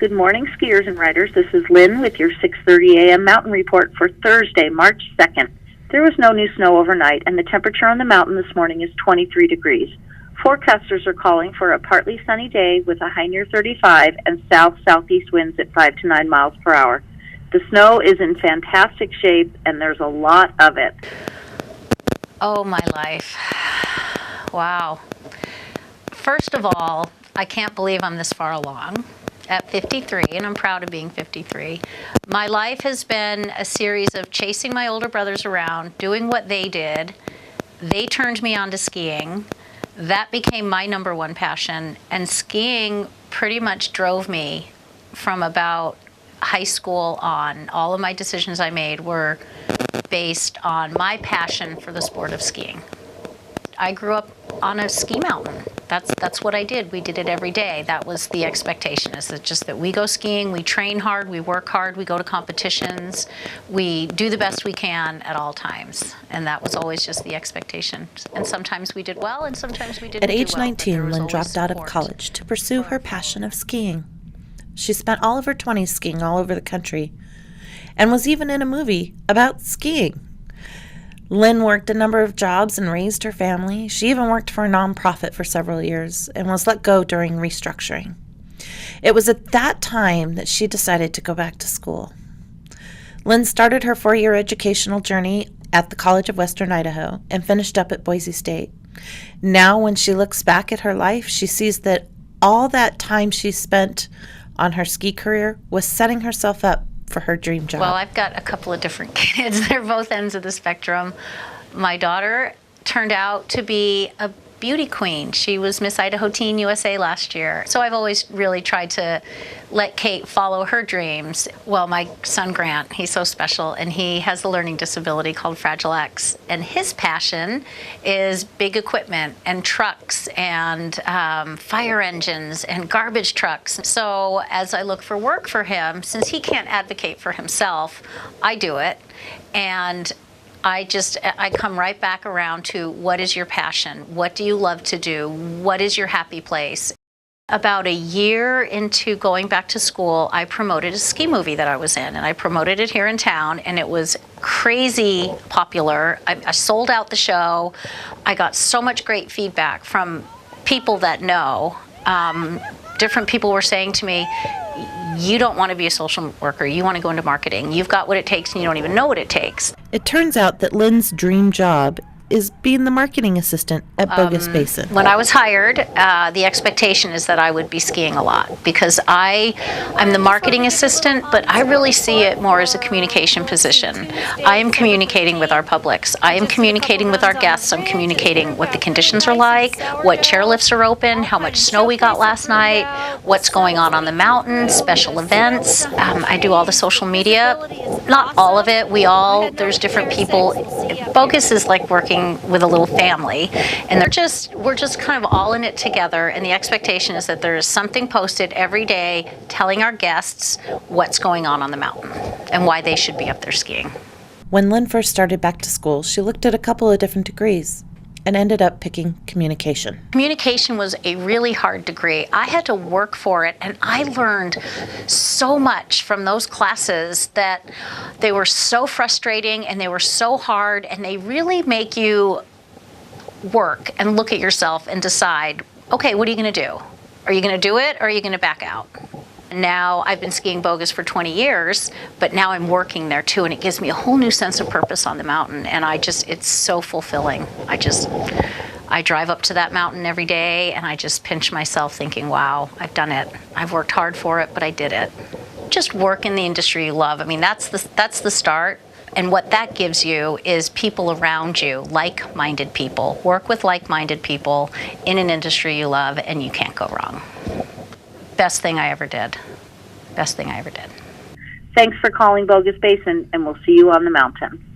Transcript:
Good morning, skiers and riders. This is Lynne with your 6:30 a.m. mountain report for Thursday, March 2nd. There was no new snow overnight, and the temperature on the mountain this morning is 23 degrees. Forecasters are calling for a partly sunny day with a high near 35 and south-southeast winds at 5 to 9 miles per hour. The snow is in fantastic shape, and there's a lot of it. Oh, my life. Wow. First of all, I can't believe I'm this far along at 53, and I'm proud of being 53. My life has been a series of chasing my older brothers around, doing what they did. They turned me on to skiing. That became my number one passion, and skiing pretty much drove me from about high school on. All of my decisions I made were based on my passion for the sport of skiing. I grew up on a ski mountain. That's what I did. We did it every day. That was the expectation, is that just that we go skiing, we train hard, we work hard, we go to competitions, we do the best we can at all times. And that was always just the expectation. And sometimes we did well, and sometimes we didn't do well. At age 19, Lynne dropped out of college to pursue her passion of skiing. She spent all of her 20s skiing all over the country and was even in a movie about skiing. Lynne worked a number of jobs and raised her family. She even worked for a nonprofit for several years and was let go during restructuring. It was at that time that she decided to go back to school. Lynne started her 4-year educational journey at the College of Western Idaho and finished up at Boise State. Now, when she looks back at her life, she sees that all that time she spent on her ski career was setting herself up for her dream job. Well, I've got a couple of different kids. They're both ends of the spectrum. My daughter turned out to be a beauty queen. She was Miss Idaho Teen USA last year. So I've always really tried to let Kate follow her dreams. Well, my son Grant, he's so special, and he has a learning disability called Fragile X. And his passion is big equipment and trucks and fire engines and garbage trucks. So as I look for work for him, since he can't advocate for himself, I do it. And I come right back around to, what is your passion? What do you love to do? What is your happy place? About a year into going back to school, I promoted a ski movie that I was in, and I promoted it here in town, and it was crazy popular. I sold out the show. I got so much great feedback from people that know. Different people were saying to me, you don't want to be a social worker, you want to go into marketing. You've got what it takes and you don't even know what it takes. It turns out that Lynne's dream job is being the marketing assistant at Bogus Basin. When I was hired, the expectation is that I would be skiing a lot, because I'm the marketing assistant, but I really see it more as a communication position. I am communicating with our publics. I am communicating with our guests. I'm communicating what the conditions are like, what chairlifts are open, how much snow we got last night, what's going on the mountain, special events. I do all the social media. Not all of it. There's different people. Bogus is like working with a little family, and we're just kind of all in it together, and the expectation is that there is something posted every day telling our guests what's going on the mountain and why they should be up there skiing. When Lynne first started back to school, she looked at a couple of different degrees and ended up picking communication. Communication was a really hard degree. I had to work for it, and I learned so much from those classes that they were so frustrating and they were so hard, and they really make you work and look at yourself and decide, okay, what are you going to do? Are you going to do it, or are you going to back out? Now I've been skiing Bogus for 20 years, but now I'm working there too, and it gives me a whole new sense of purpose on the mountain, and it's so fulfilling. I drive up to that mountain every day, and I just pinch myself thinking, wow, I've done it. I've worked hard for it, but I did it. Just work in the industry you love. I mean, that's the start. And what that gives you is people around you, like-minded people. Work with like-minded people in an industry you love, and you can't go wrong. Best thing I ever did. Best thing I ever did. Thanks for calling Bogus Basin, and we'll see you on the mountain.